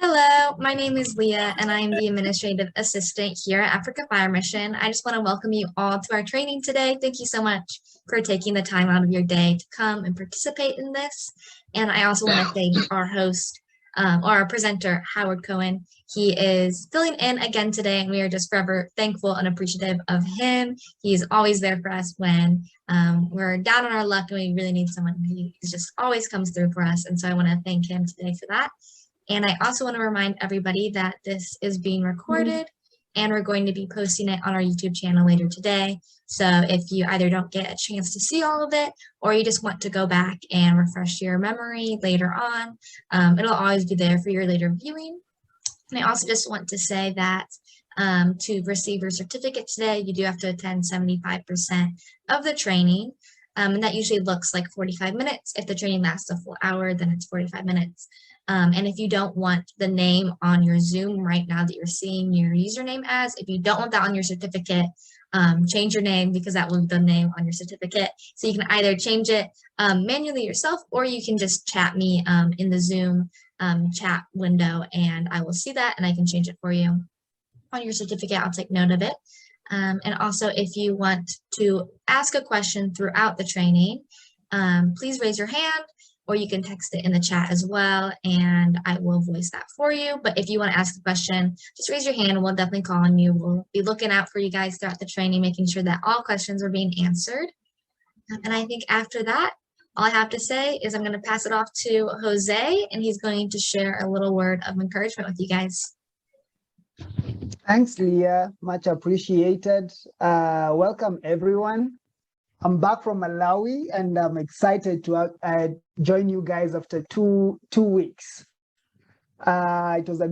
Hello, my name is Leah, and I am the administrative assistant here at Africa Fire Mission. I just want to welcome you all to our training today. Thank you so much for taking the time out of your day to come and participate in this. And I also want to thank our host, or our presenter, Howard Cohen. He is filling in again today, and we are just forever thankful and appreciative of him. He's always there for us when we're down on our luck and we really need someone. He just always comes through for us, and so I want to thank him today for that. And I also want to remind everybody that this is being recorded and we're going to be posting it on our YouTube channel later today. So if you either don't get a chance to see all of it or you just want to go back and refresh your memory later on, it'll always be there for your later viewing. And I also just want to say that to receive your certificate today, you do have to attend 75% of the training. And that usually looks like 45 minutes. If the training lasts a full hour, then it's 45 minutes. And if you don't want the name on your Zoom right now that you're seeing your username as, if you don't want that on your certificate, change your name because that will be the name on your certificate. So you can either change it manually yourself, or you can just chat me in the Zoom chat window and I will see that and I can change it for you on your certificate. I'll take note of it. And also, if you want to ask a question throughout the training, please raise your hand, or you can text it in the chat as well, and I will voice that for you. But if you want to ask a question, just raise your hand and we'll definitely call on you. We'll be looking out for you guys throughout the training, making sure that all questions are being answered. And I think after that, all I have to say is I'm going to pass it off to Jose, and he's going to share a little word of encouragement with you guys. Thanks, Leah. Much appreciated. Welcome, everyone. I'm back from Malawi, and I'm excited to join you guys after two weeks. It was a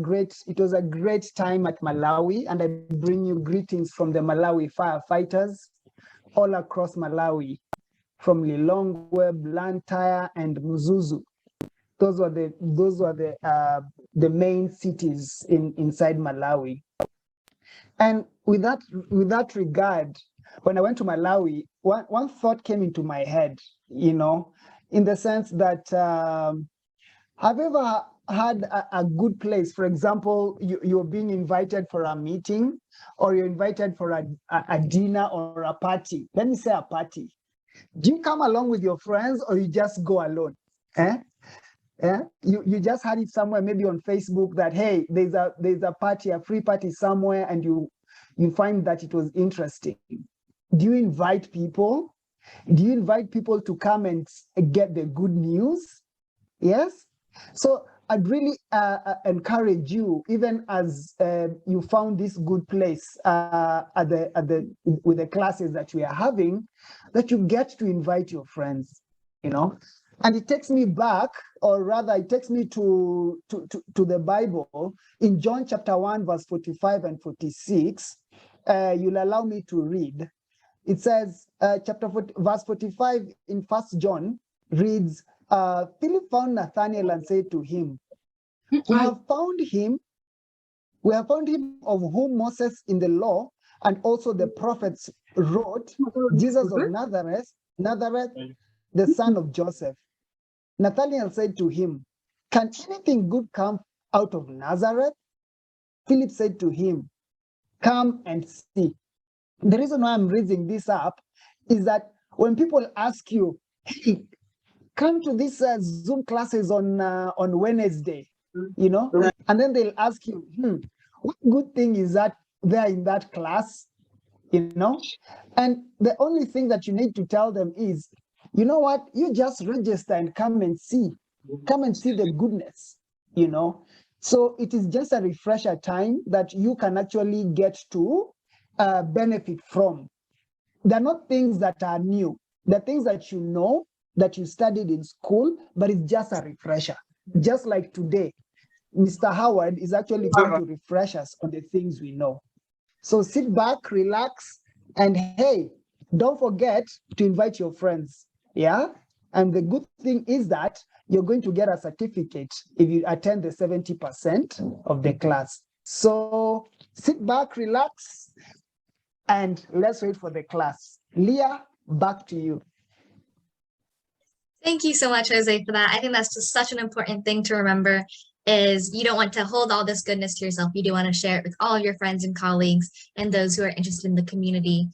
great time at Malawi, and I bring you greetings from the Malawi firefighters all across Malawi, from Lilongwe, Blantyre, and Mzuzu. Those were the main cities inside Malawi. And with that regard, when I went to Malawi, one thought came into my head, in the sense that have you ever had a good place? For example, you're being invited for a meeting, or you're invited for a dinner or a party. Let me say a party. Do you come along with your friends, or you just go alone? You just had it somewhere, maybe on Facebook, that hey, there's a party, a free party somewhere, and you find that it was interesting. Do you invite people? Do you invite people to come and get the good news? Yes. So I'd really encourage you, even as you found this good place with the classes that we are having, that you get to invite your friends. And it takes me back, or rather, it takes me to the Bible in John chapter 1, verse 45 and 46. You'll allow me to read. It says, verse 45 in 1 John reads, Philip found Nathanael and said to him, We have found him of whom Moses in the law and also the prophets wrote, Jesus of Nazareth, the son of Joseph. Nathanael said to him, Can anything good come out of Nazareth? Philip said to him, Come and see. The reason why I'm raising this up is that when people ask you, hey, come to these Zoom classes on Wednesday, and then they'll ask you, what good thing is that there in that class, And the only thing that you need to tell them is, you know what, you just register and come and see the goodness, So it is just a refresher time that you can actually get to benefit from. They're not things that are new. They're things that that you studied in school, but it's just a refresher. Just like today, Mr. Howard is actually going to refresh us on the things we know. So sit back, relax, and hey, don't forget to invite your friends. Yeah? And the good thing is that you're going to get a certificate if you attend the 70% of the class. So sit back, relax, and let's wait for the class. Leah, back to you. Thank you so much, Jose, for that. I think that's just such an important thing to remember, is you don't want to hold all this goodness to yourself. You do want to share it with all of your friends and colleagues and those who are interested in the community.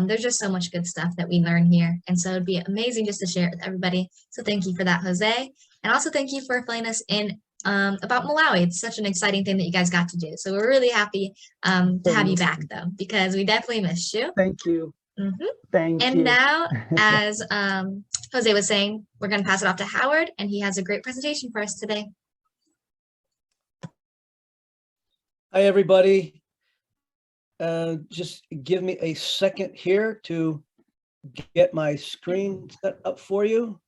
There's just so much good stuff that we learn here. And so it'd be amazing just to share it with everybody. So thank you for that, Jose. And also thank you for filling us in about Malawi. It's such an exciting thing that you guys got to do. So we're really happy to have you back, though, because we definitely missed you. Thank you. Mm-hmm. Thank you. And now, as Jose was saying, we're going to pass it off to Howard, and he has a great presentation for us today. Hi, everybody. Just give me a second here to get my screen set up for you.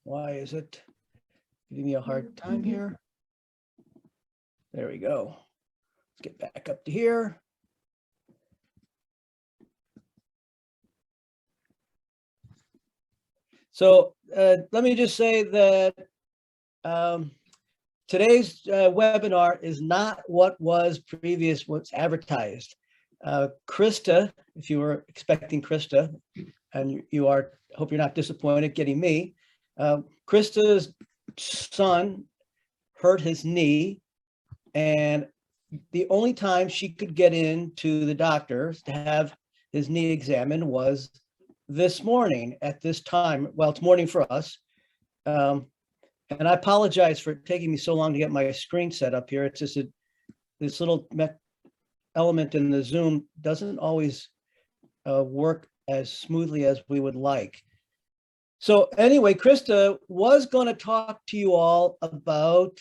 Why is it giving me a hard time here? There we go. Let's get back up to here. So let me just say that today's webinar is not what was what's advertised. Krista, if you were expecting Krista, and you are, hope you're not disappointed getting me. Krista's son hurt his knee, and the only time she could get into the doctors to have his knee examined was this morning at this time. Well, it's morning for us. And I apologize for taking me so long to get my screen set up here. It's just this little element in the Zoom doesn't always work as smoothly as we would like. So anyway, Krista was going to talk to you all about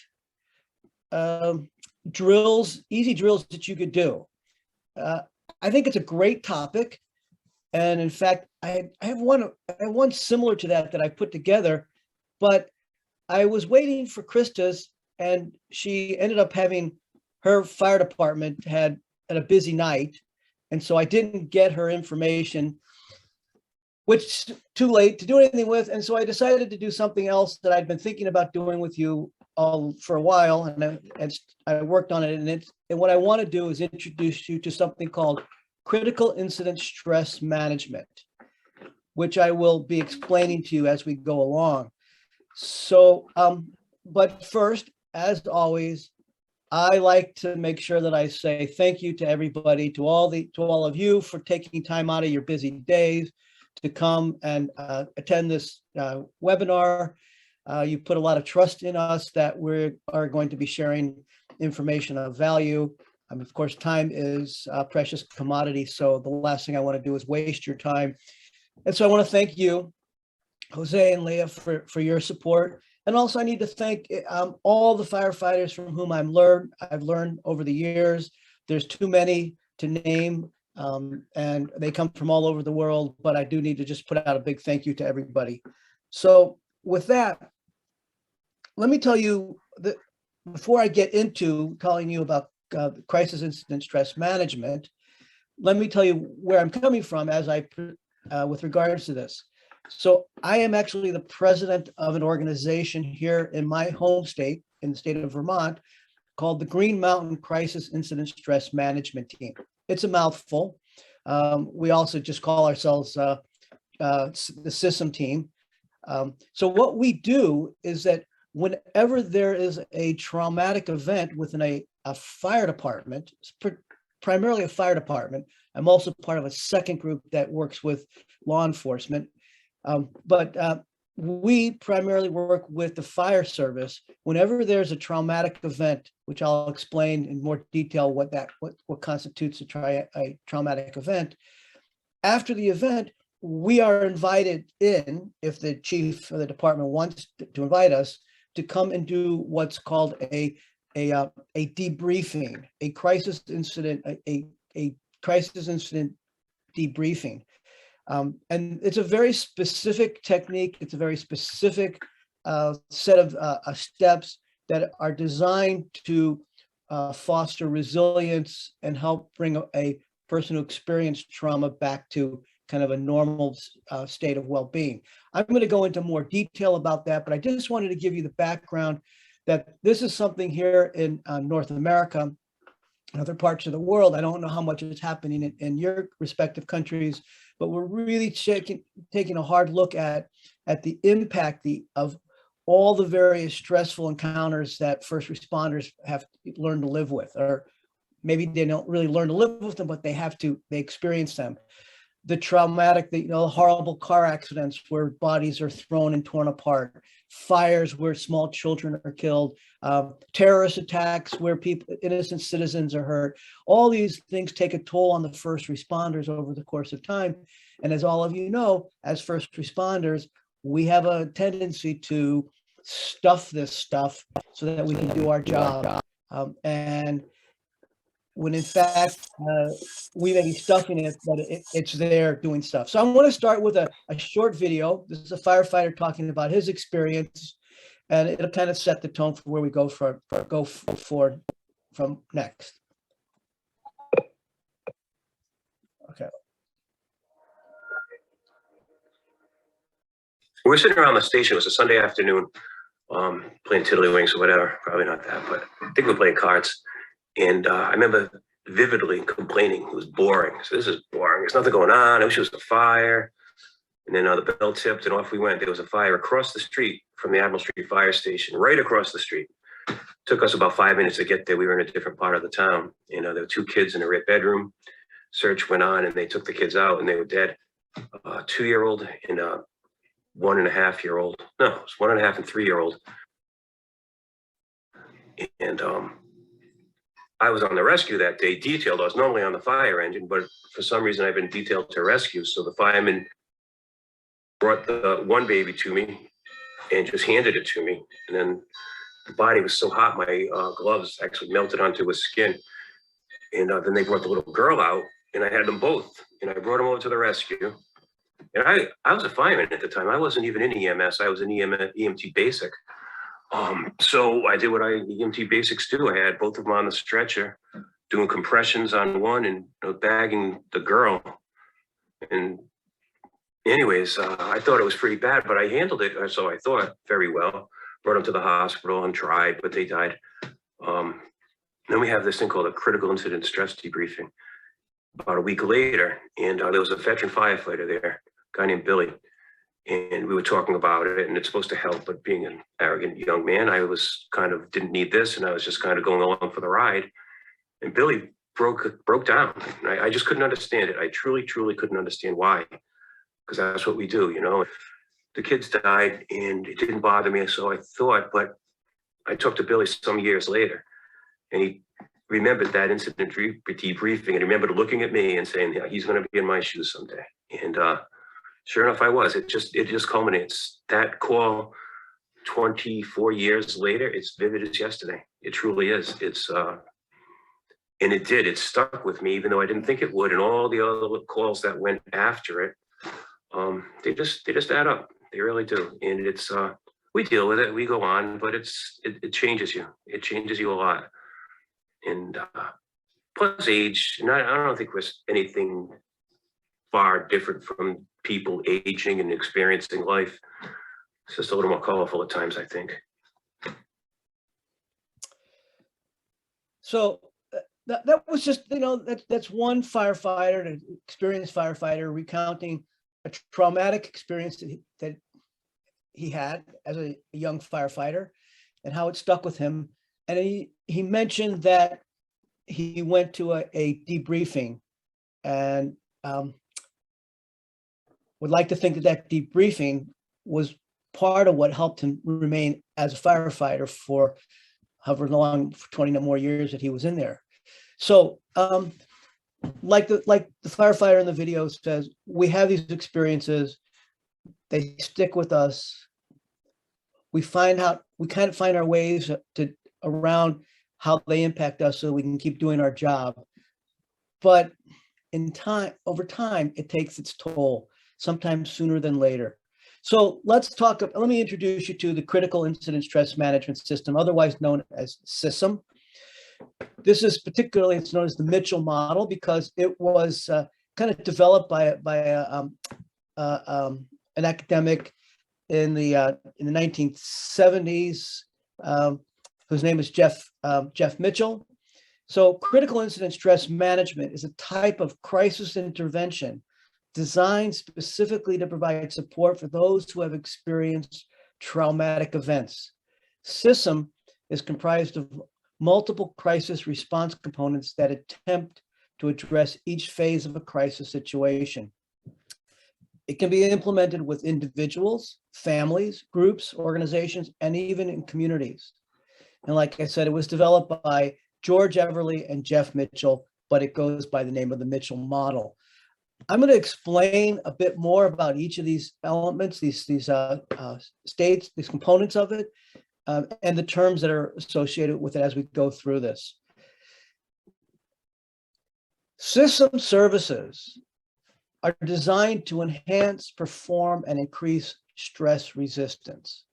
drills, easy drills that you could do. I think it's a great topic. And in fact, I have one similar to that I put together, but I was waiting for Krista's, and she ended up having her fire department had a busy night. And so I didn't get her information, which too late to do anything with. And so I decided to do something else that I'd been thinking about doing with you all for a while. And I worked on it. And what I want to do is introduce you to something called critical incident stress management, which I will be explaining to you as we go along. So, but first, as always, I like to make sure that I say thank you to everybody, to all of you for taking time out of your busy days to come and attend this webinar. You put a lot of trust in us that we are going to be sharing information of value. Of course, time is a precious commodity, so the last thing I want to do is waste your time. And so I want to thank you, Jose and Leah, for your support. And also I need to thank all the firefighters from whom I've learned over the years. There's too many to name, and they come from all over the world, but I do need to just put out a big thank you to everybody. So with that, let me tell you that before I get into telling you about crisis incident stress management, let me tell you where I'm coming from as with regards to this. So I am actually the president of an organization here in my home state, in the state of Vermont, called the Green Mountain Crisis Incident Stress Management Team. It's a mouthful. We also just call ourselves the CISM team. So what we do is that whenever there is a traumatic event within a fire department, primarily a fire department, I'm also part of a second group that works with law enforcement. But we primarily work with the fire service. Whenever there's a traumatic event, which I'll explain in more detail what constitutes a traumatic event. After the event, we are invited in, if the chief of the department wants to invite us, to come and do what's called a debriefing, a crisis incident debriefing. And it's a very specific technique. It's a very specific set of steps that are designed to foster resilience and help bring a person who experienced trauma back to kind of a normal state of well-being. I'm going to go into more detail about that, but I just wanted to give you the background that this is something here in North America and other parts of the world. I don't know how much is happening in your respective countries, but we're really taking a hard look at the impact of all the various stressful encounters that first responders have to learn to live with, or maybe they don't really learn to live with them, but they experience them. The traumatic, horrible car accidents where bodies are thrown and torn apart, fires where small children are killed, terrorist attacks where innocent citizens are hurt. All these things take a toll on the first responders over the course of time. And as all of you know, as first responders, we have a tendency to stuff this stuff so that we can do our job. And when in fact, we may be stuffing it, but it's there doing stuff. So I want to start with a short video. This is a firefighter talking about his experience, and it'll kind of set the tone for where we go from next. Okay. We were sitting around the station. It was a Sunday afternoon, playing tiddlywinks or whatever. Probably not that, but I think we were playing cards. And I remember vividly complaining. It was boring. So this is boring. There's nothing going on. I wish it was a fire. And then the bell tipped and off we went. There was a fire across the street from the Admiral Street Fire Station, right across the street. Took us about 5 minutes to get there. We were in a different part of the town. There were 2 kids in a bedroom. Search went on and they took the kids out and they were dead. A 2-year-old and a 1.5-year-old. No, it was 1.5 and 3-year-old. And I was on the rescue that day, detailed. I was normally on the fire engine, but for some reason I've been detailed to rescue. So the fireman brought the one baby to me and just handed it to me. And then the body was so hot, my gloves actually melted onto his skin. And then they brought the little girl out and I had them both. And I brought them over to the rescue. And I was a fireman at the time. I wasn't even in EMS. I was an EMT basic. So I did what EMT basics do. I had both of them on the stretcher, doing compressions on one and bagging the girl. And anyways, I thought it was pretty bad, but I handled it, or so I thought, very well. Brought them to the hospital and tried, but they died. Then we have this thing called a critical incident stress debriefing. About a week later, and there was a veteran firefighter there, a guy named Billy. And we were talking about it, and it's supposed to help, but being an arrogant young man, I was didn't need this, and I was just kind of going along for the ride. And Billy broke down. I just couldn't understand it. I truly couldn't understand why, because that's what we do, The kids died, and it didn't bother me, so I thought, but I talked to Billy some years later, and he remembered that incident debriefing, and he remembered looking at me and saying, yeah, he's going to be in my shoes someday. And sure enough, I was. It just culminates. That call 24 years later, it's vivid as yesterday. It truly is. And it did. It stuck with me, even though I didn't think it would. And all the other calls that went after it, they just add up. They really do. And it's we deal with it. We go on, but it changes you. It changes you a lot. And plus age, and I don't think there's anything far different from people aging and experiencing life. It's just a little more colorful at times, I think. So that was just, that's one firefighter, an experienced firefighter, recounting a traumatic experience that he had as a young firefighter and how it stuck with him. And he mentioned that he went to a debriefing, and would like to think that debriefing was part of what helped him remain as a firefighter for however long, for 20 more years that he was in there. So like the firefighter in the video says, we have these experiences, they stick with us. We kind of find our ways around how they impact us so we can keep doing our job. But over time, it takes its toll, sometimes sooner than later. So let me introduce you to the Critical Incident Stress Management System, otherwise known as CISM. This is it's known as the Mitchell model because it was kind of developed by an academic in the 1970s, whose name is Jeff Mitchell. So critical incident stress management is a type of crisis intervention designed specifically to provide support for those who have experienced traumatic events. CISM is comprised of multiple crisis response components that attempt to address each phase of a crisis situation. It can be implemented with individuals, families, groups, organizations, and even in communities. And like I said, it was developed by George Everly and Jeff Mitchell, but it goes by the name of the Mitchell model. I'm going to explain a bit more about each of these elements, these states, these components of it, and the terms that are associated with it as we go through this. CISM services are designed to enhance, perform, and increase stress resistance.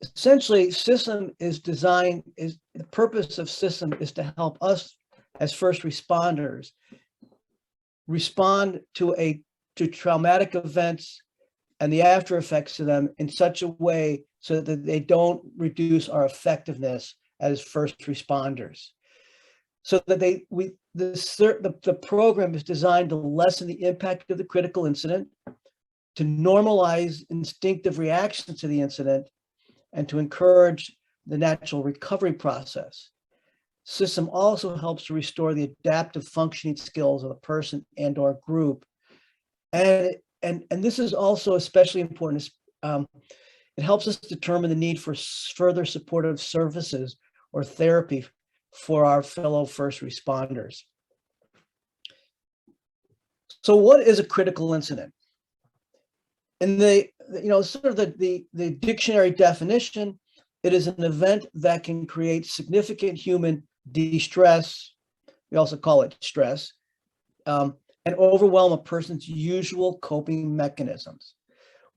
Essentially, CISM the purpose of CISM is to help us as first responders respond to traumatic events and the after effects of them in such a way so that they don't reduce our effectiveness as first responders. So that the program is designed to lessen the impact of the critical incident, to normalize instinctive reactions to the incident, and to encourage the natural recovery process. CISM also helps to restore the adaptive functioning skills of a person and or group. And this is also especially important. It helps us determine the need for further supportive services or therapy for our fellow first responders. So what is a critical incident? In the dictionary definition, it is an event that can create significant human distress, we also call it stress, and overwhelm a person's usual coping mechanisms.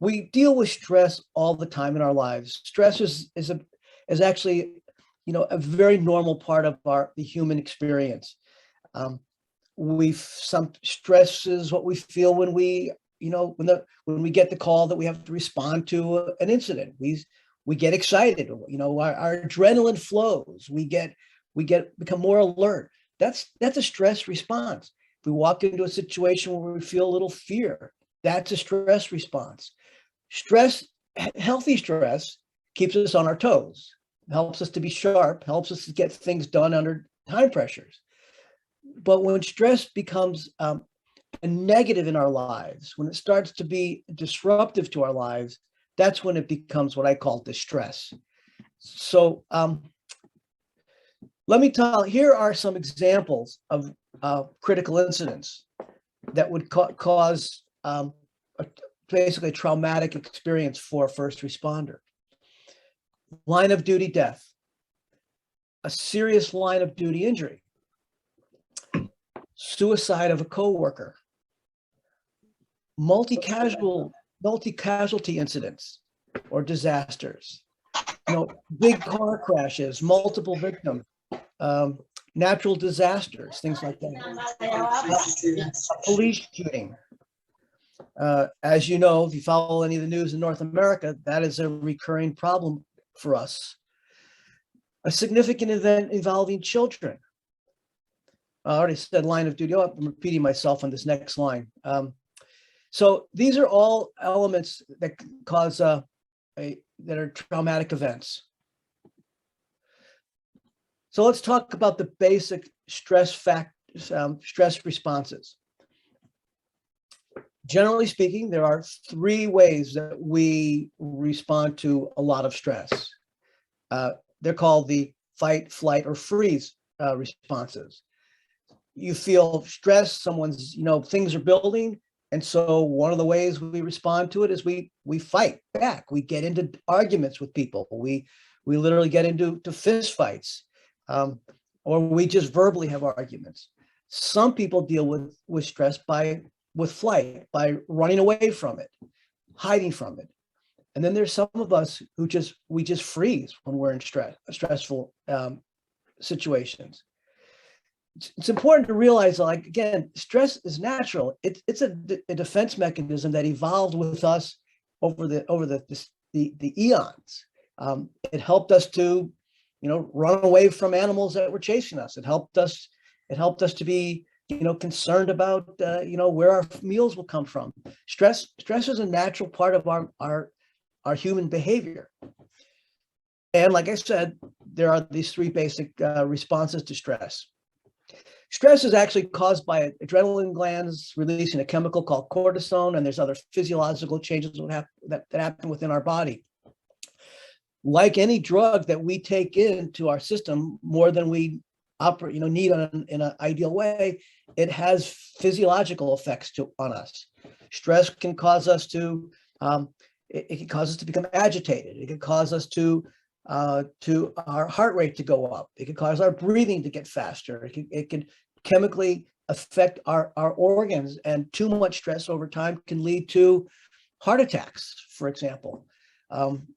We deal with stress all the time in our lives. Stress is actually, a very normal part of the human experience. Some stress is what we feel when we get the call that we have to respond to an incident. We get excited, our adrenaline flows. We become more alert. That's a stress response. If we walk into a situation where we feel a little fear, that's a stress response. Healthy stress keeps us on our toes, helps us to be sharp, helps us to get things done under time pressures. But when stress becomes a negative in our lives, when it starts to be disruptive to our lives, that's when it becomes what I call distress. So let me here are some examples of critical incidents that would cause basically a traumatic experience for a first responder. Line of duty death, a serious line of duty injury, suicide of a coworker, multi-casualty incidents or disasters, big car crashes, multiple victims, natural disasters, things like that. A police shooting. As you know, if you follow any of the news in North America, that is a recurring problem for us. A significant event involving children. I already said line of duty. Oh, I'm repeating myself on this next line. So these are all elements that cause that are traumatic events. So let's talk about the basic stress responses. Generally speaking, there are three ways that we respond to a lot of stress. They're called the fight, flight, or freeze responses. You feel stress, someone's, things are building. And so one of the ways we respond to it is we fight back. We get into arguments with people. We literally get into fist fights, or we just verbally have arguments. Some people deal with stress with flight, by running away from it, hiding from it. And then there's some of us who we just freeze when we're in stressful situations. It's important to realize, again, stress is natural. It's a defense mechanism that evolved with us over the eons. It helped us to, run away from animals that were chasing us. It helped us to be, concerned about, where our meals will come from. Stress is a natural part of our human behavior. And like I said, there are these three basic responses to stress. Stress is actually caused by adrenaline glands releasing a chemical called cortisol, and there's other physiological changes that happen within our body. Like any drug that we take into our system more than we need in an ideal way, it has physiological effects on us. Stress can cause us to it can cause us to become agitated. It can cause us to our heart rate to go up. It can cause our breathing to get faster. It can chemically affect our organs, and too much stress over time can lead to heart attacks, for example,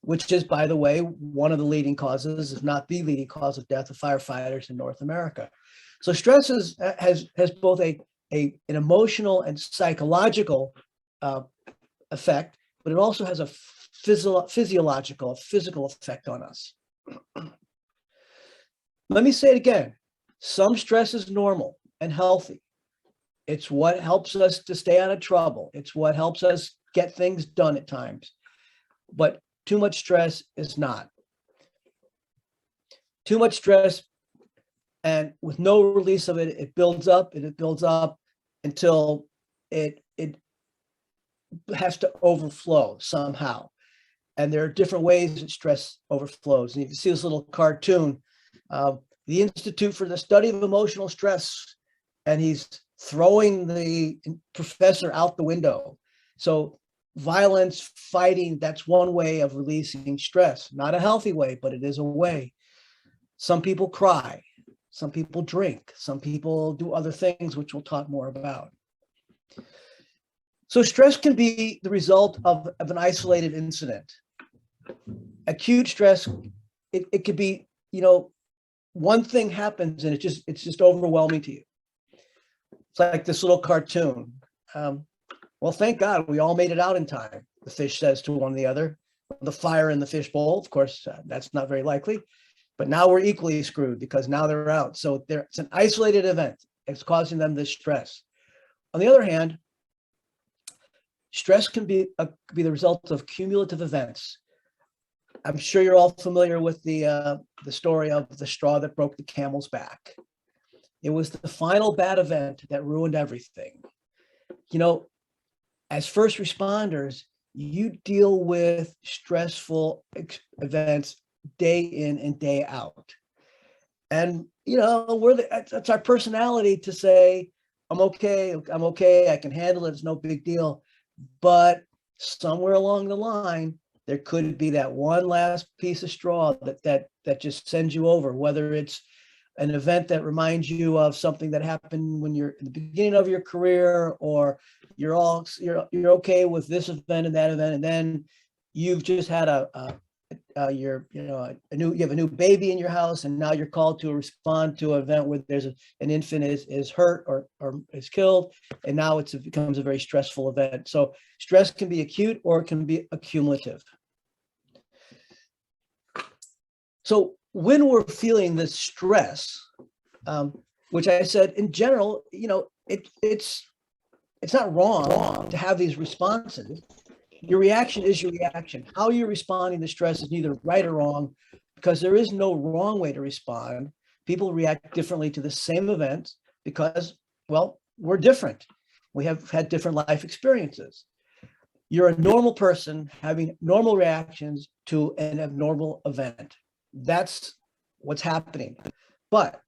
which is, by the way, one of the leading causes, if not the leading cause of death of firefighters in North America. So stress has both an emotional and psychological effect, but it also has a physical effect on us. Let me say it again. Some stress is normal and healthy. It's what helps us to stay out of trouble. It's what helps us get things done at times. But too much stress is not. Too much stress, and with no release of it, it builds up and it builds up until it has to overflow somehow. And there are different ways that stress overflows. And you can see this little cartoon, the Institute for the Study of Emotional Stress, and he's throwing the professor out the window. So violence, fighting, that's one way of releasing stress. Not a healthy way, but it is a way. Some people cry, some people drink, some people do other things, which we'll talk more about. So stress can be the result of an isolated incident. Acute stress, it could be, one thing happens and it's just overwhelming to you. It's like this little cartoon. Well, thank God we all made it out in time, the fish says to one or the other. The fire in the fish bowl, of course, that's not very likely. But now we're equally screwed because now they're out. So it's an isolated event. It's causing them this stress. On the other hand, stress can be the result of cumulative events. I'm sure you're all familiar with the story of the straw that broke the camel's back. It was the final bad event that ruined everything. As first responders, you deal with stressful events day in and day out. And, it's our personality to say, I'm okay, I can handle it, it's no big deal. But somewhere along the line, there could be that one last piece of straw that just sends you over, whether it's an event that reminds you of something that happened when you're in the beginning of your career, or you're okay with this event and that event, and then you've just had you have a new baby in your house, and now you're called to respond to an event where there's an infant is hurt or is killed, and now it becomes a very stressful event. So stress can be acute or it can be accumulative. So when we're feeling this stress, which I said in general, it's not wrong to have these responses. Your reaction is your reaction. How you're responding to stress is neither right or wrong, because there is no wrong way to respond. People react differently to the same event because, well, we're different. We have had different life experiences. You're a normal person having normal reactions to an abnormal event. That's what's happening. But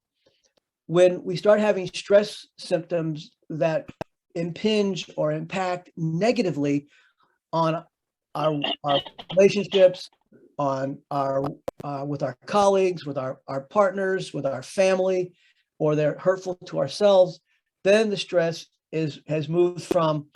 when we start having stress symptoms that impinge or impact negatively on our relationships, on with our colleagues, with our partners, with our family, or they're hurtful to ourselves, then the stress has moved from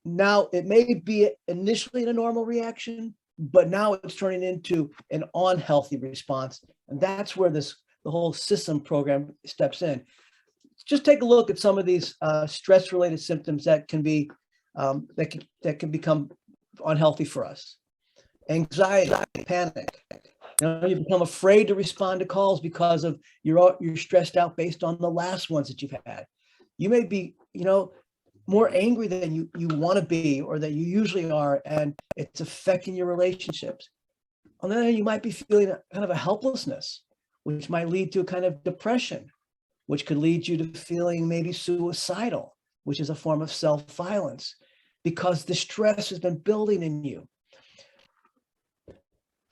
now it may be initially in a normal reaction, but now it's turning into an unhealthy response. And that's where the whole CISM program steps in. Just take a look at some of these stress-related symptoms that can be that can become unhealthy for us. Anxiety, panic. You become afraid to respond to calls because of you're stressed out based on the last ones that you've had. You may be, more angry than you want to be or that you usually are, and it's affecting your relationships. On the other hand, you might be feeling kind of a helplessness, which might lead to a kind of depression, which could lead you to feeling maybe suicidal, which is a form of self-violence, because the stress has been building in you.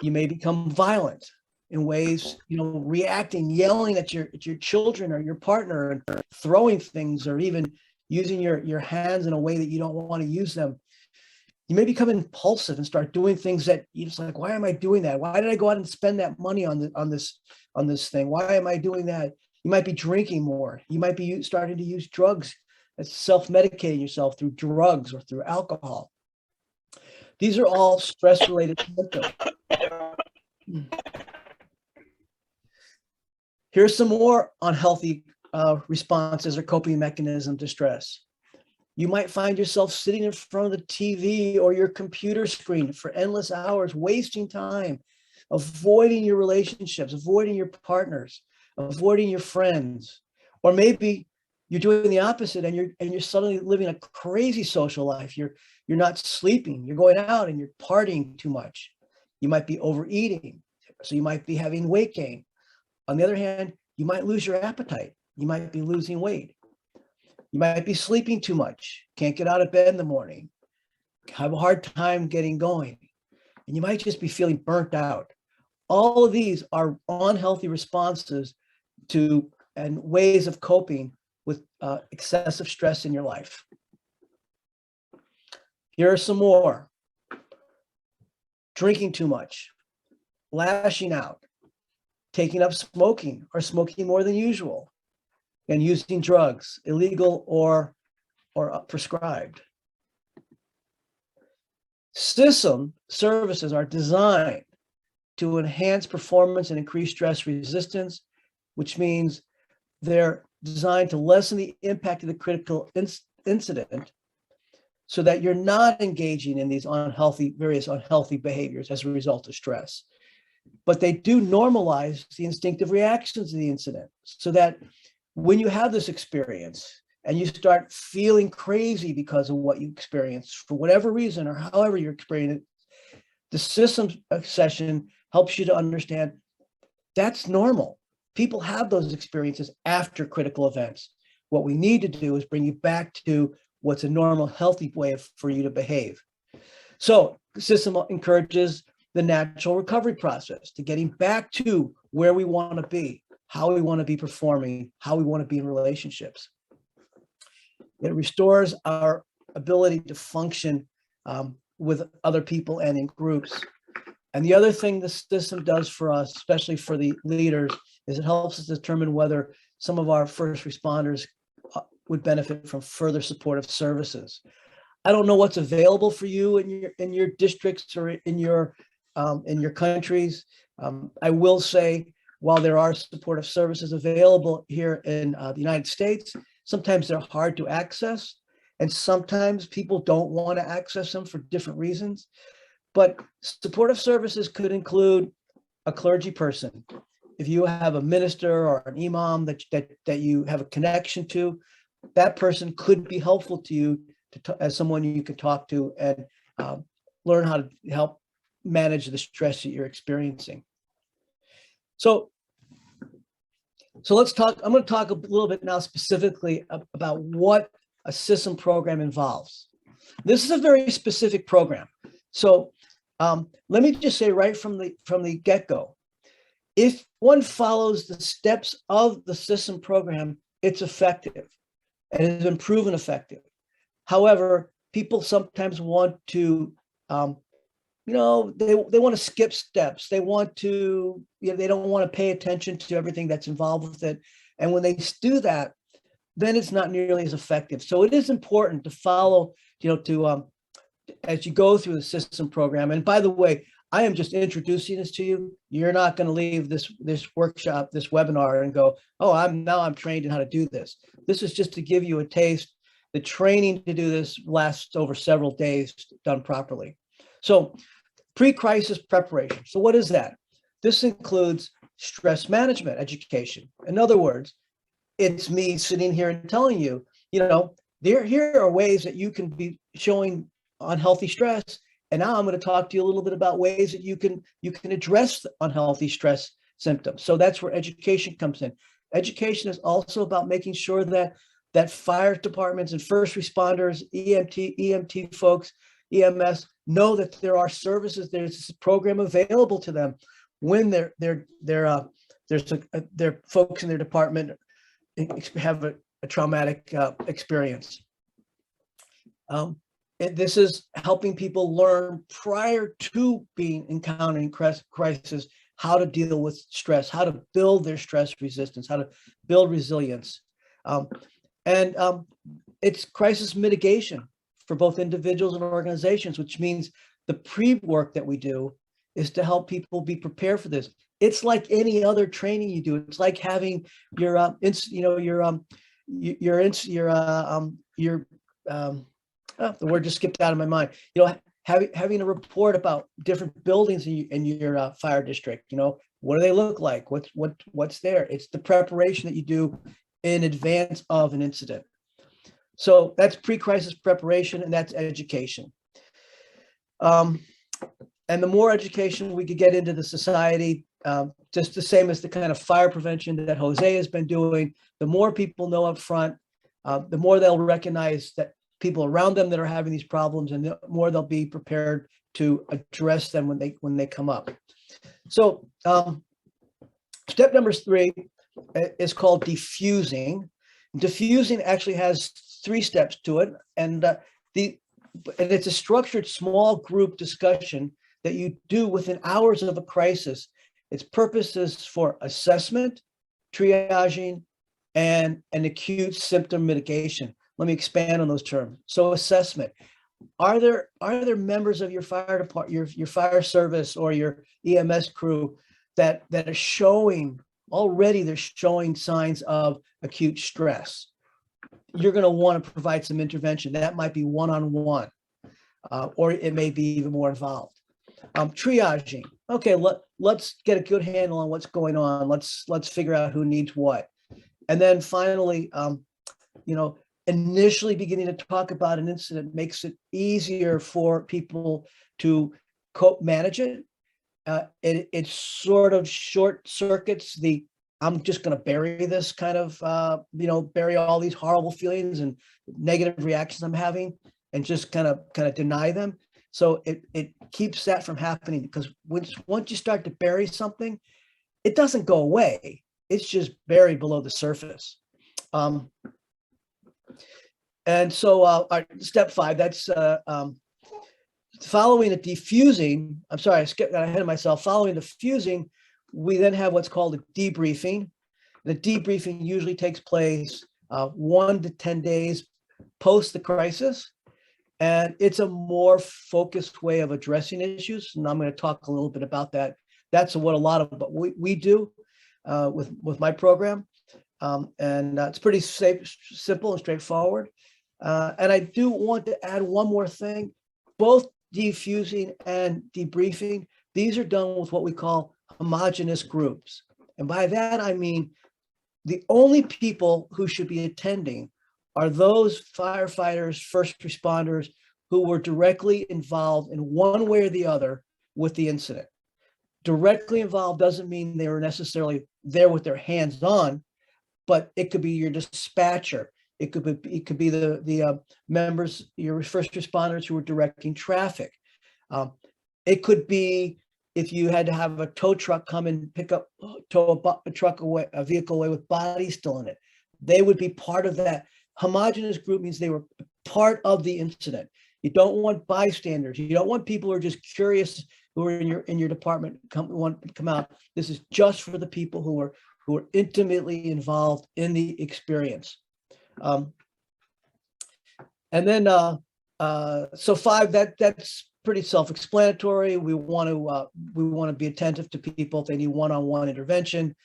You may become violent in ways, reacting, yelling at your children or your partner, and throwing things, or even using your hands in a way that you don't want to use them. You may become impulsive and start doing things that you're just like, why am I doing that? Why did I go out and spend that money on this thing? Why am I doing that? You might be drinking more. You might be starting to use drugs, self-medicating yourself through drugs or through alcohol. These are all stress-related symptoms. Here's some more unhealthy responses or coping mechanisms to stress. You might find yourself sitting in front of the TV or your computer screen for endless hours, wasting time, avoiding your relationships, avoiding your partners, avoiding your friends. Or maybe you're doing the opposite, and you're suddenly living a crazy social life. You're not sleeping, you're going out and you're partying too much. You might be overeating, so you might be having weight gain. On the other hand, you might lose your appetite. You might be losing weight. You might be sleeping too much, can't get out of bed in the morning, have a hard time getting going, and you might just be feeling burnt out. All of these are unhealthy responses to and ways of coping with excessive stress in your life. Here are some more. Drinking too much, lashing out, taking up smoking or smoking more than usual, and using drugs, illegal or prescribed. CISM services are designed to enhance performance and increase stress resistance, which means they're designed to lessen the impact of the critical incident so that you're not engaging in these various unhealthy behaviors as a result of stress. But they do normalize the instinctive reactions to the incident so that when you have this experience and you start feeling crazy because of what you experienced for whatever reason or however you're experiencing it, the CISM session helps you to understand that's normal. People have those experiences after critical events. What we need to do is bring you back to what's a normal, healthy way for you to behave. So CISM encourages the natural recovery process to getting back to where we want to be, how we want to be performing, how we want to be in relationships. It restores our ability to function with other people and in groups. And the other thing the system does for us, especially for the leaders, is it helps us determine whether some of our first responders would benefit from further supportive services. I don't know what's available for you in your districts or in your countries. I will say, while there are supportive services available here in the United States, sometimes they're hard to access, and sometimes people don't want to access them for different reasons. But supportive services could include a clergy person. If you have a minister or an imam that you have a connection to, that person could be helpful to you as someone you can talk to and learn how to help manage the stress that you're experiencing. So let's talk. I'm going to talk a little bit now specifically about what a CISM program involves. This is a very specific program. So let me just say right from the get-go, if one follows the steps of the CISM program, it's effective and it has been proven effective. However, people sometimes want to they want to skip steps. They want to, they don't want to pay attention to everything that's involved with it. And when they do that, then it's not nearly as effective. So it is important to follow, as you go through the CISM program. And by the way, I am just introducing this to you. You're not going to leave this workshop, this webinar and go, oh, I'm trained in how to do this. This is just to give you a taste. The training to do this lasts over several days done properly. So pre-crisis preparation. So what is that? This includes stress management education. In other words, it's me sitting here and telling you, here are ways that you can be showing unhealthy stress. And now I'm going to talk to you a little bit about ways that you can address the unhealthy stress symptoms. So that's where education comes in. Education is also about making sure that fire departments and first responders, EMT folks, EMS know that there are services, there's a program available to them when their folks in their department have a traumatic experience. This is helping people learn prior to encountering crisis how to deal with stress, how to build their stress resistance, how to build resilience. It's crisis mitigation for both individuals and organizations, which means the pre-work that we do is to help people be prepared for this. It's like any other training you do. It's like having the word just skipped out of my mind. Having a report about different buildings in your fire district. What do they look like? What's there? It's the preparation that you do in advance of an incident. So that's pre-crisis preparation, and that's education. And the more education we could get into the society, just the same as the kind of fire prevention that Jose has been doing, the more people know up front, the more they'll recognize that people around them that are having these problems, and the more they'll be prepared to address them when they come up. So step number 3 is called diffusing. Diffusing actually has 3 steps to it, and it's a structured small group discussion that you do within hours of a crisis. Its purpose is for assessment, triaging, and an acute symptom mitigation. Let me expand on those terms. So assessment. Are there members of your fire department, your fire service, or your EMS crew that are showing already? They're showing signs of acute stress. You're going to want to provide some intervention. That might be one-on-one, or it may be even more involved. Triaging. Okay, let's get a good handle on what's going on. Let's figure out who needs what, and then finally, initially beginning to talk about an incident makes it easier for people to manage it. It sort of short circuits I'm just going to bury this kind of, bury all these horrible feelings and negative reactions I'm having, and just kind of deny them. So it keeps that from happening, because once you start to bury something, it doesn't go away. It's just buried below the surface. And so step 5, that's following the diffusing. I'm sorry, I got ahead of myself. Following the fusing, we then have what's called a debriefing. The debriefing usually takes place 1 to 10 days post the crisis, and it's a more focused way of addressing issues. And I'm going to talk a little bit about that. That's what a lot of we do with my program, and it's pretty simple and straightforward. And I do want to add one more thing. Both defusing and debriefing, these are done with what we call homogeneous groups. And by that, I mean, the only people who should be attending are those firefighters, first responders who were directly involved in one way or the other with the incident. Directly involved doesn't mean they were necessarily there with their hands on, but it could be your dispatcher. It could be the members, your first responders who were directing traffic. It could be if you had to have a tow truck come and tow a vehicle away with bodies still in it. They would be part of that. Homogeneous group means they were part of the incident. You don't want bystanders. You don't want people who are just curious who are in your department want to come out. This is just for the people who are intimately involved in the experience. And then so 5, that's pretty self-explanatory. We want to be attentive to people if they need one-on-one intervention.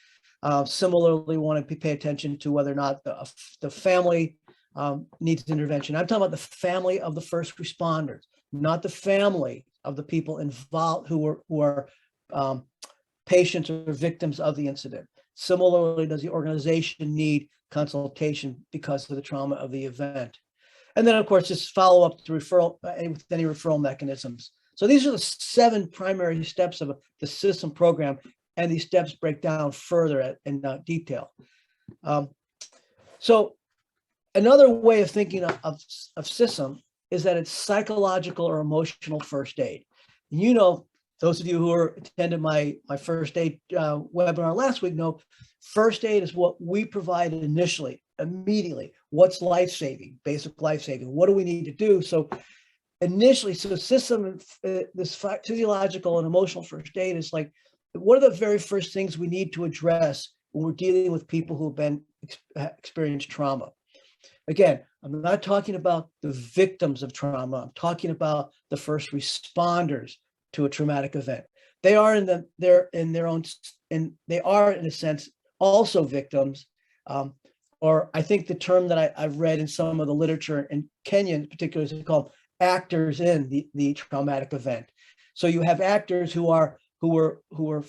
Similarly, want to pay attention to whether or not the family needs intervention. I'm talking about the family of the first responders, not the family of the people involved who are patients or victims of the incident. Similarly, does the organization need consultation because of the trauma of the event? And then, of course, just follow up to referral with any referral mechanisms. So these are the 7 primary steps of the CISM program, and these steps break down further in detail. So another way of thinking of CISM is that it's psychological or emotional first aid. And you know, those of you who attended my first aid webinar last week know first aid is what we provide initially, immediately. What's life-saving, basic life-saving? What do we need to do? So initially, so CISM, this physiological and emotional first aid is like, what are the very first things we need to address when we're dealing with people who've been experienced trauma? Again, I'm not talking about the victims of trauma. I'm talking about the first responders to a traumatic event. They are in a sense also victims, or I think the term that I've read in some of the literature in Kenya in particular is called actors in the traumatic event. So you have actors who were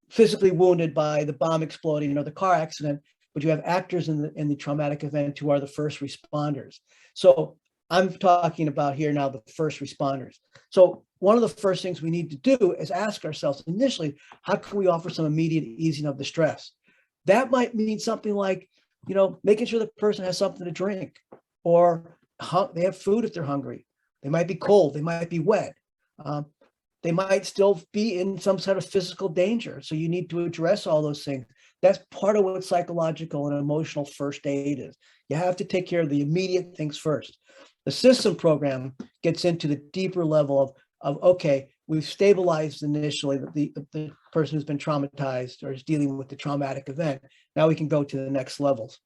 physically wounded by the bomb exploding or the car accident, but you have actors in the traumatic event who are the first responders. So I'm talking about here now the first responders. So one of the first things we need to do is ask ourselves initially, how can we offer some immediate easing of the stress? That might mean something like, making sure the person has something to drink, or they have food if they're hungry. They might be cold, they might be wet. They might still be in some sort of physical danger. So you need to address all those things. That's part of what psychological and emotional first aid is. You have to take care of the immediate things first. The CISM program gets into the deeper level of okay, we've stabilized initially the person who's been traumatized or is dealing with the traumatic event. Now we can go to the next levels.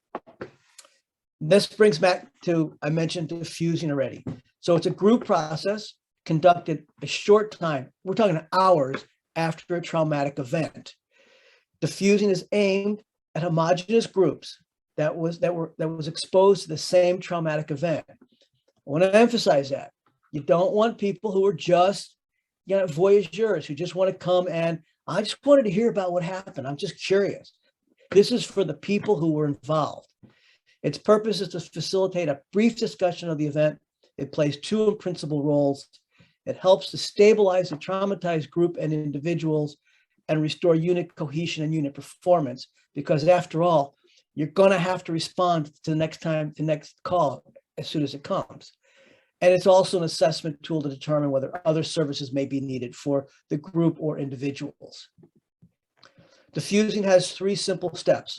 This brings back to, I mentioned diffusing already. So it's a group process conducted a short time. We're talking hours after a traumatic event. Diffusing is aimed at homogeneous groups that was exposed to the same traumatic event. I want to emphasize that. You don't want people who are just voyageurs who just want to come and I just wanted to hear about what happened. I'm just curious. This is for the people who were involved. Its purpose is to facilitate a brief discussion of the event. It plays 2 principal roles. It helps to stabilize the traumatized group and individuals and restore unit cohesion and unit performance, because after all, you're going to have to respond to the next call as soon as it comes. And it's also an assessment tool to determine whether other services may be needed for the group or individuals. Diffusing has 3 simple steps.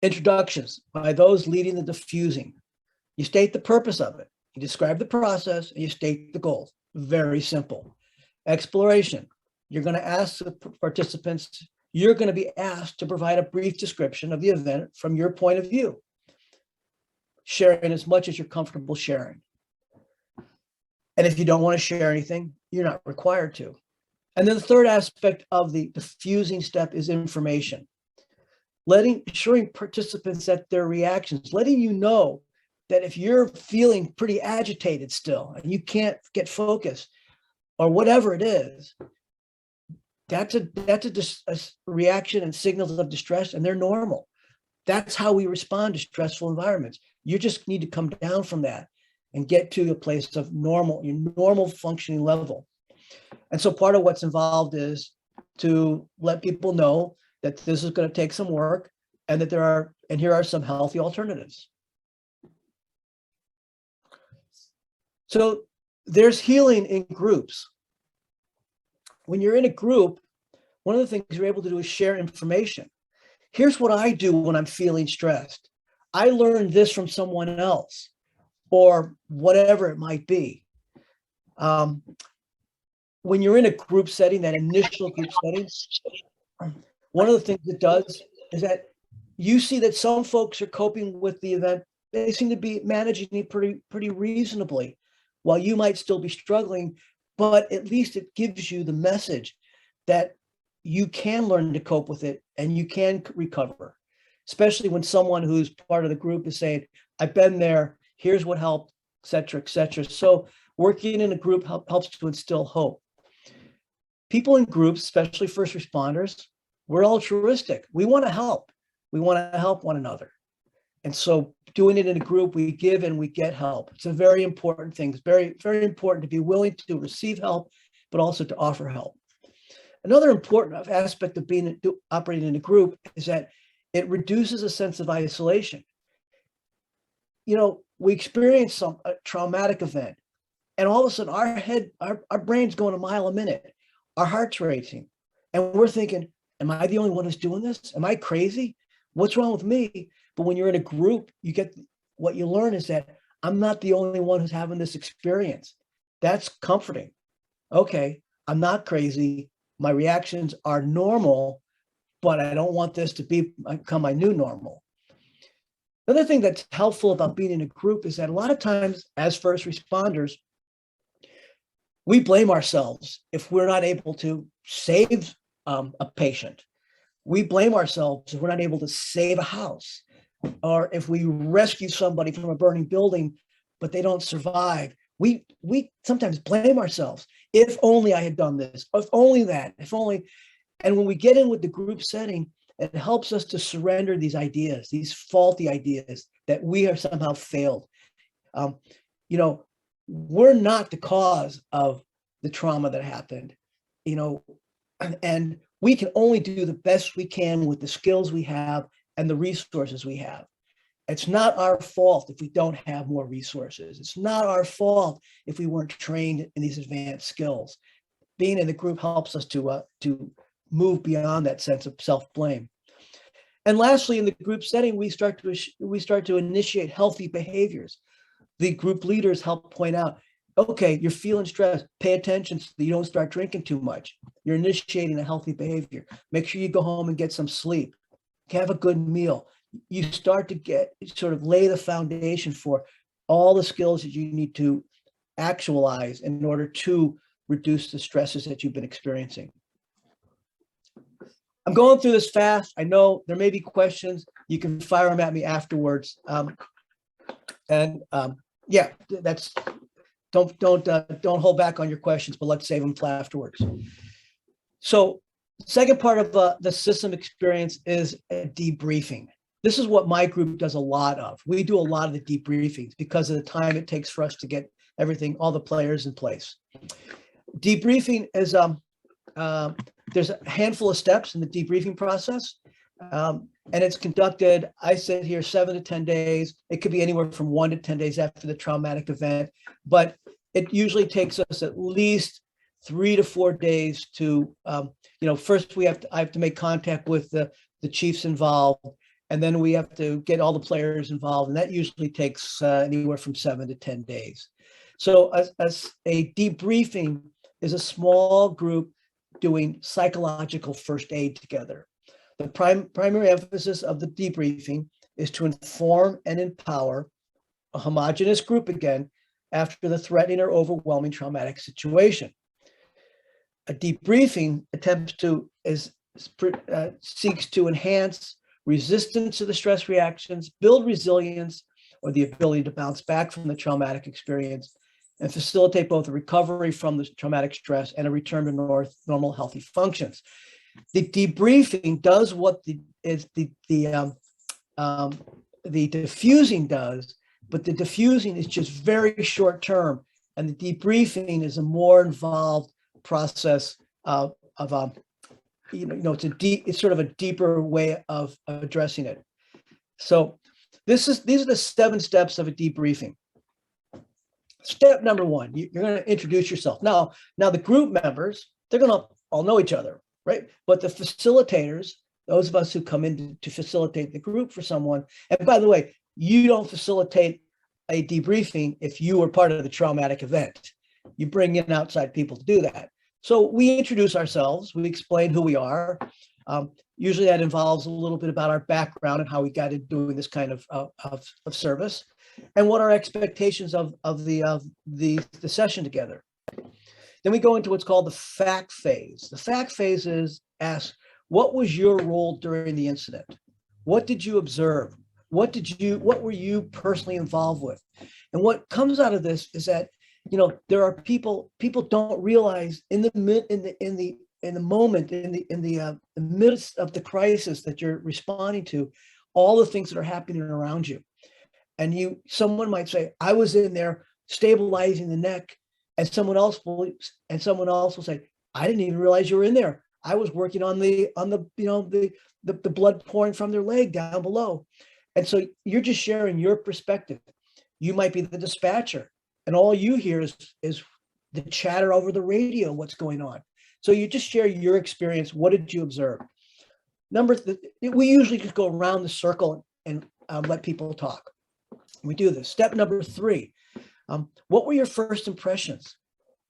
Introductions by those leading the diffusing. You state the purpose of it. You describe the process and you state the goals. Very simple. Exploration. You're going to ask the participants, you're going to be asked to provide a brief description of the event from your point of view, sharing as much as you're comfortable sharing. And if you don't want to share anything, you're not required to. And then the third aspect of the diffusing step is information. Assuring participants that their reactions, letting you know that if you're feeling pretty agitated still and you can't get focused or whatever it is, that's a reaction and signals of distress, and they're normal. That's how we respond to stressful environments. You just need to come down from that and get to a place of your normal functioning level. And so part of what's involved is to let people know that this is going to take some work and that here are some healthy alternatives. So there's healing in groups. When you're in a group, one of the things you're able to do is share information. Here's what I do when I'm feeling stressed. I learned this from someone else, or whatever it might be. When you're in a group setting, that initial group setting, one of the things it does is that you see that some folks are coping with the event. They seem to be managing it pretty reasonably, while you might still be struggling, but at least it gives you the message that you can learn to cope with it and you can recover, especially when someone who's part of the group is saying, I've been there, here's what helped, et cetera, et cetera. So working in a group helps to instill hope. People in groups, especially first responders, we're altruistic. We want to help. We want to help one another. And so doing it in a group, we give and we get help. It's a very important thing. It's very, very important to be willing to receive help, but also to offer help. Another important aspect of operating in a group is that it reduces a sense of isolation. We experience a traumatic event, and all of a sudden our brain's going a mile a minute, our heart's racing, and we're thinking, am I the only one who's doing this? Am I crazy? What's wrong with me? But when you're in a group, what you learn is that I'm not the only one who's having this experience. That's comforting. Okay, I'm not crazy. My reactions are normal, but I don't want this to become my new normal. Another thing that's helpful about being in a group is that a lot of times as first responders, we blame ourselves if we're not able to save a patient. We blame ourselves if we're not able to save a house, or if we rescue somebody from a burning building, but they don't survive. We sometimes blame ourselves. If only I had done this, if only that, if only. And when we get in with the group setting, it helps us to surrender these ideas, these faulty ideas that we have somehow failed. We're not the cause of the trauma that happened, and we can only do the best we can with the skills we have and the resources we have. It's not our fault if we don't have more resources. It's not our fault if we weren't trained in these advanced skills. Being in the group helps us to move beyond that sense of self-blame. And lastly, in the group setting, we start to initiate healthy behaviors. The group leaders help point out, okay, you're feeling stressed. Pay attention so that you don't start drinking too much. You're initiating a healthy behavior. Make sure you go home and get some sleep. Have a good meal. You start to lay the foundation for all the skills that you need to actualize in order to reduce the stresses that you've been experiencing. I'm going through this fast. I know there may be questions. You can fire them at me afterwards. Yeah, that's don't hold back on your questions, but let's save them for afterwards. So, second part of the CISM experience is debriefing. This is what my group does a lot of. We do a lot of the debriefings because of the time it takes for us to get all the players in place. Debriefing is there's a handful of steps in the debriefing process, and it's conducted, I said here, 7 to 10 days. It could be anywhere from 1 to 10 days after the traumatic event, but it usually takes us at least 3 to 4 days to, first I have to make contact with the chiefs involved, and then we have to get all the players involved, and that usually takes anywhere from 7 to 10 days. So as a debriefing is a small group doing psychological first aid together. The primary emphasis of the debriefing is to inform and empower a homogeneous group again after the threatening or overwhelming traumatic situation. A debriefing seeks to enhance resistance to the stress reactions, build resilience, or the ability to bounce back from the traumatic experience, and facilitate both a recovery from the traumatic stress and a return to normal healthy functions. The debriefing does what the diffusing does, but the diffusing is just very short term, and the debriefing is a more involved process it's sort of a deeper way of addressing it. So these are the 7 steps of a debriefing. Step number 1, you're going to introduce yourself. Now the group members, they're going to all know each other, right? But the facilitators, those of us who come in to facilitate the group for someone, and by the way, you don't facilitate a debriefing if you were part of the traumatic event. You bring in outside people to do that. So we introduce ourselves, we explain who we are. Usually that involves a little bit about our background and how we got into doing this kind of service, and what our expectations of the session together. Then we go into what's called the fact phase. The fact phase is ask, what was your role during the incident? What did you observe? What were you personally involved with? And what comes out of this is that, there are people don't realize in the midst of the crisis that you're responding to, all the things that are happening around you. And someone might say, I was in there stabilizing the neck, and someone else will say, I didn't even realize you were in there. I was working on the blood pouring from their leg down below. And so you're just sharing your perspective. You might be the dispatcher, and all you hear is the chatter over the radio, what's going on. So you just share your experience. What did you observe? We usually just go around the circle and let people talk. We do this. Step number 3, what were your first impressions?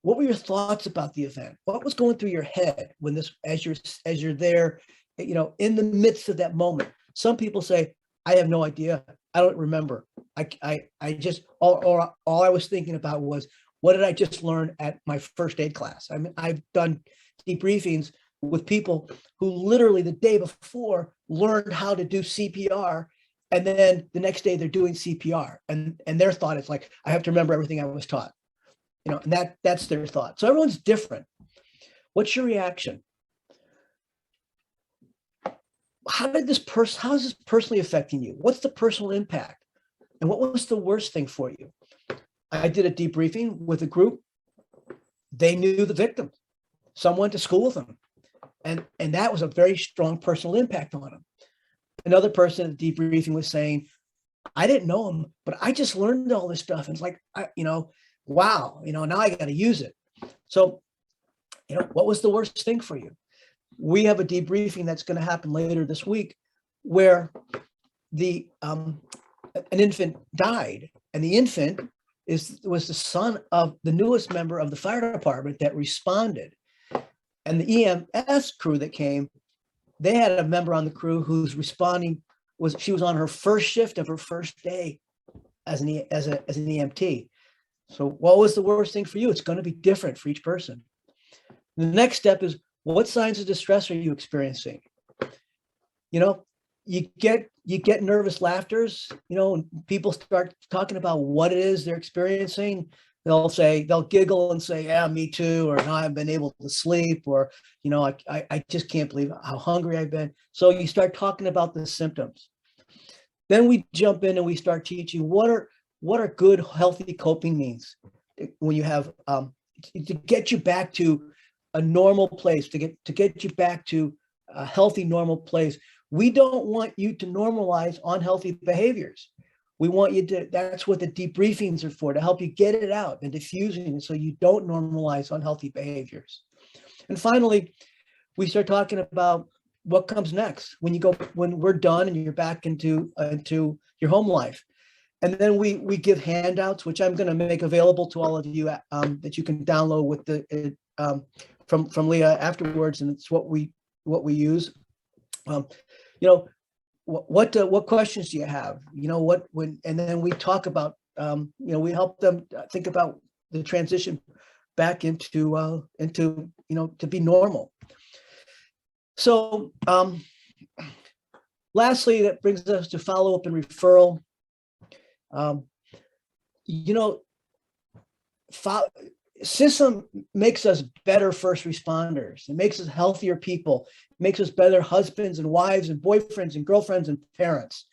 What were your thoughts about the event? What was going through your head when as you're there, in the midst of that moment? Some people say, I have no idea. I don't remember. I just, all I was thinking about was, what did I just learn at my first aid class? I mean, I've done debriefings with people who literally the day before learned how to do CPR. And then the next day they're doing CPR, and their thought is like, I have to remember everything I was taught, and that's their thought. So everyone's different. What's your reaction? How is this personally affecting you? What's the personal impact? And what was the worst thing for you? I did a debriefing with a group. They knew the victim. Some went to school with them. And that was a very strong personal impact on them. Another person at the debriefing was saying, I didn't know him, but I just learned all this stuff. And it's like, wow, now I got to use it. So, what was the worst thing for you? We have a debriefing that's going to happen later this week where an infant died, and the infant was the son of the newest member of the fire department that responded. And the EMS crew that came, they had a member on the crew who's responding. She was on her first shift of her first day as an EMT. So what was the worst thing for you? It's going to be different for each person. The next step is, what signs of distress are you experiencing? You get nervous laughters, and people start talking about what it is they're experiencing. They'll giggle and say, yeah, me too, or no, I haven't been able to sleep, or, I just can't believe how hungry I've been. So you start talking about the symptoms. Then we jump in and we start teaching what are good, healthy coping means when you have, to get you back to a normal place, to get you back to a healthy, normal place. We don't want you to normalize unhealthy behaviors. We want you to, that's what the debriefings are for, to help you get it out and diffusing it so you don't normalize unhealthy behaviors. And finally, we start talking about what comes next when we're done and you're back into your home life. And then we give handouts, which I'm going to make available to all of you that you can download with the from Leah afterwards, and it's what we use. What questions do you have? And then we talk about, we help them think about the transition back into to be normal. So lastly, that brings us to follow-up and referral. CISM makes us better first responders. It makes us healthier people. It makes us better husbands and wives and boyfriends and girlfriends and parents.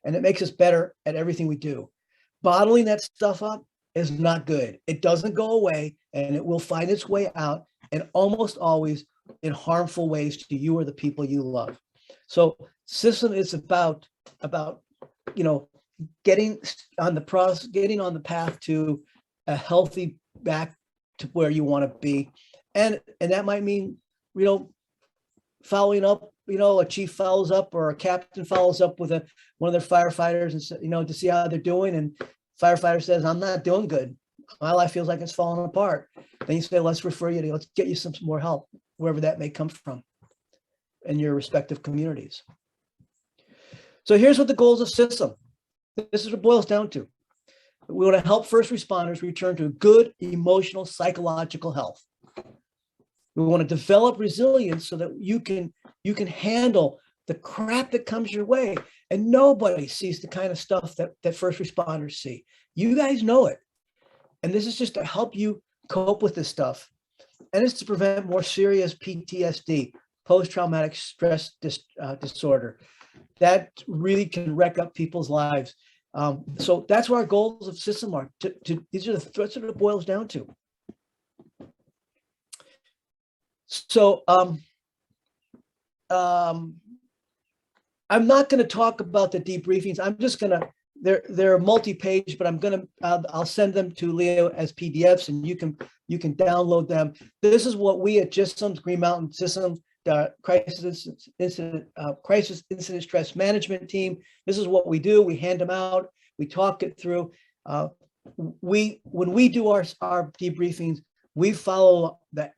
And it makes us better at everything we do. Bottling that stuff up is not good. It doesn't go away, and it will find its way out, and almost always in harmful ways to you or the people you love. So CISM is about getting on the path to a healthy back to where you want to be. And that might mean, following up, a chief follows up or a captain follows up with one of their firefighters and to see how they're doing. And firefighter says, I'm not doing good. My life feels like it's falling apart. Then you say, let's get you some more help, wherever that may come from in your respective communities. So here's what the goals of CISM. This is what it boils down to. We want to help first responders return to good emotional, psychological health. We want to develop resilience so that you can handle the crap that comes your way. And nobody sees the kind of stuff that first responders see. You guys know it. And this is just to help you cope with this stuff. And it's to prevent more serious PTSD, post-traumatic stress disorder, that really can wreck up people's lives. So that's what our goals of CISM are. These are the threats that it boils down to. So I'm not going to talk about the debriefings. I'm just going to, they're multi-page, but I'll send them to Leo as PDFs, and you can download them. This is what we at CISM, Green Mountain CISM, crisis incident stress management team. This is what we do. We hand them out. We talk it through. When we do our debriefings, we follow the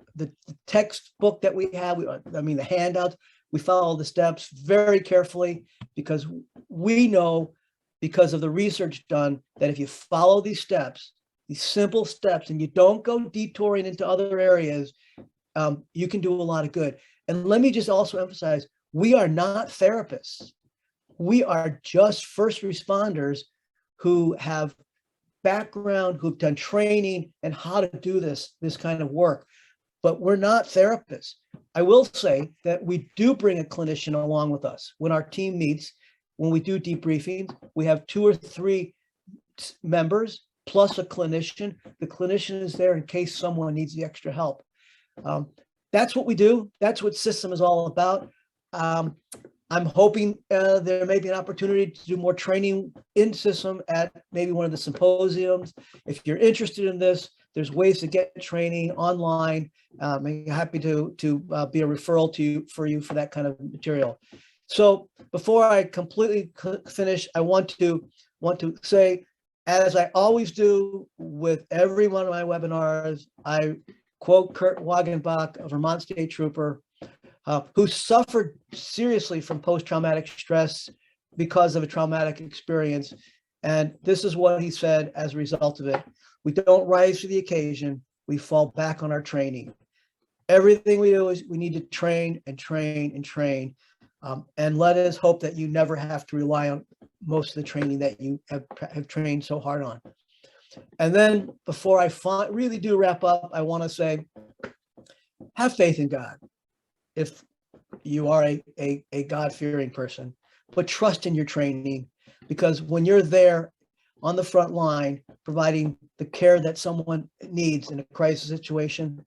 textbook that we have. The handouts. We follow the steps very carefully, because we know, because of the research done, that if you follow these steps, these simple steps, and you don't go detouring into other areas, you can do a lot of good. And let me just also emphasize, we are not therapists. We are just first responders who have background, who've done training and how to do this kind of work. But we're not therapists. I will say that we do bring a clinician along with us. When our team meets, when we do debriefings, we have 2 or 3 members plus a clinician. The clinician is there in case someone needs the extra help. That's what we do. That's what CISM is all about. I'm hoping there may be an opportunity to do more training in CISM at maybe one of the symposiums. If you're interested in this, there's ways to get training online. I'm happy to be a referral for you for that kind of material. So before I completely finish, I want to say, as I always do with every one of my webinars, I quote Kurt Wagenbach, a Vermont State Trooper, who suffered seriously from post-traumatic stress because of a traumatic experience. And this is what he said as a result of it: we don't rise to the occasion, we fall back on our training. Everything we do is we need to train and train and train. And let us hope that you never have to rely on most of the training that you have trained so hard on. And then before I really do wrap up, I want to say, have faith in God. If you are a God-fearing person, but trust in your training, because when you're there on the front line, providing the care that someone needs in a crisis situation,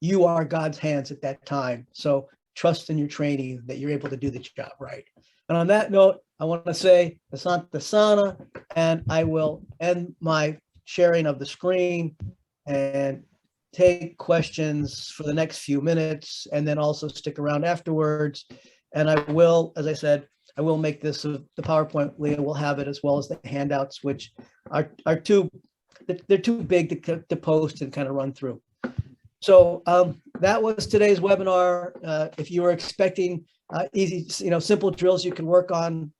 you are God's hands at that time. So trust in your training that you're able to do the job right. And on that note, I want to say Asante Sana, and I will end my sharing of the screen and take questions for the next few minutes, and then also stick around afterwards. And I will, as I said, I will make this the PowerPoint. Leah will have it, as well as the handouts, which are they're too big to post and kind of run through. So that was today's webinar. If you were expecting easy, simple drills you can work on,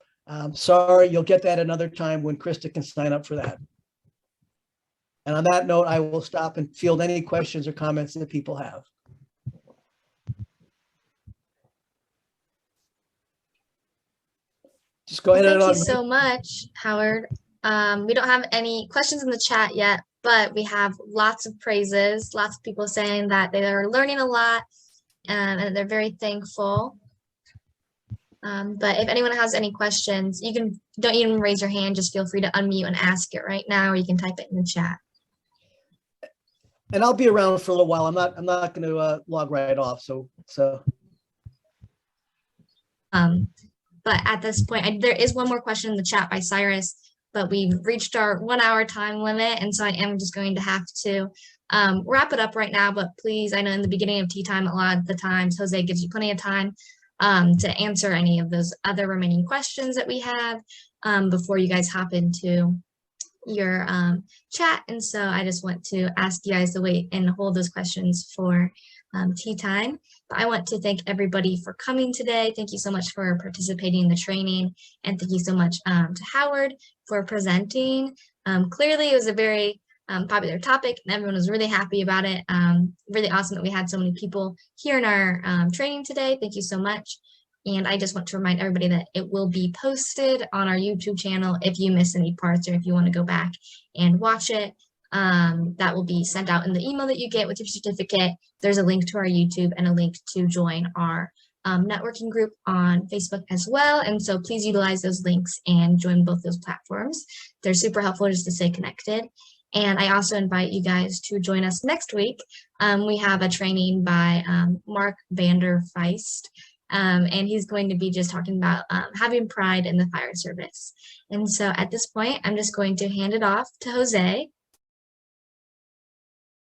sorry, you'll get that another time when Krista can sign up for that. And on that note, I will stop and field any questions or comments that people have. Just go ahead. Thank you so much, Howard. We don't have any questions in the chat yet, but we have lots of praises, lots of people saying that they are learning a lot and they're very thankful. But if anyone has any questions, don't even raise your hand, just feel free to unmute and ask it right now, or you can type it in the chat. And I'll be around for a little while. I'm not going to log right off. But at this point, there is one more question in the chat by Cyrus, but we've reached our 1 hour time limit. And so I am just going to have to wrap it up right now. But please, I know in the beginning of tea time, a lot of the times, Jose gives you plenty of time to answer any of those other remaining questions that we have before you guys hop into your chat. And so I just want to ask you guys to wait and hold those questions for tea time. But I want to thank everybody for coming today. Thank you so much for participating in the training. And thank you so much to Howard for presenting. Clearly, it was a very popular topic and everyone was really happy about it. Really awesome that we had so many people here in our training today. Thank you so much. And I just want to remind everybody that it will be posted on our YouTube channel if you miss any parts, or if you want to go back and watch it. That will be sent out in the email that you get with your certificate. There's a link to our YouTube and a link to join our networking group on Facebook as well. And so please utilize those links and join both those platforms. They're super helpful just to stay connected. And I also invite you guys to join us next week. We have a training by Mark Vander Feist, and he's going to be just talking about having pride in the fire service. And so at this point, I'm just going to hand it off to Jose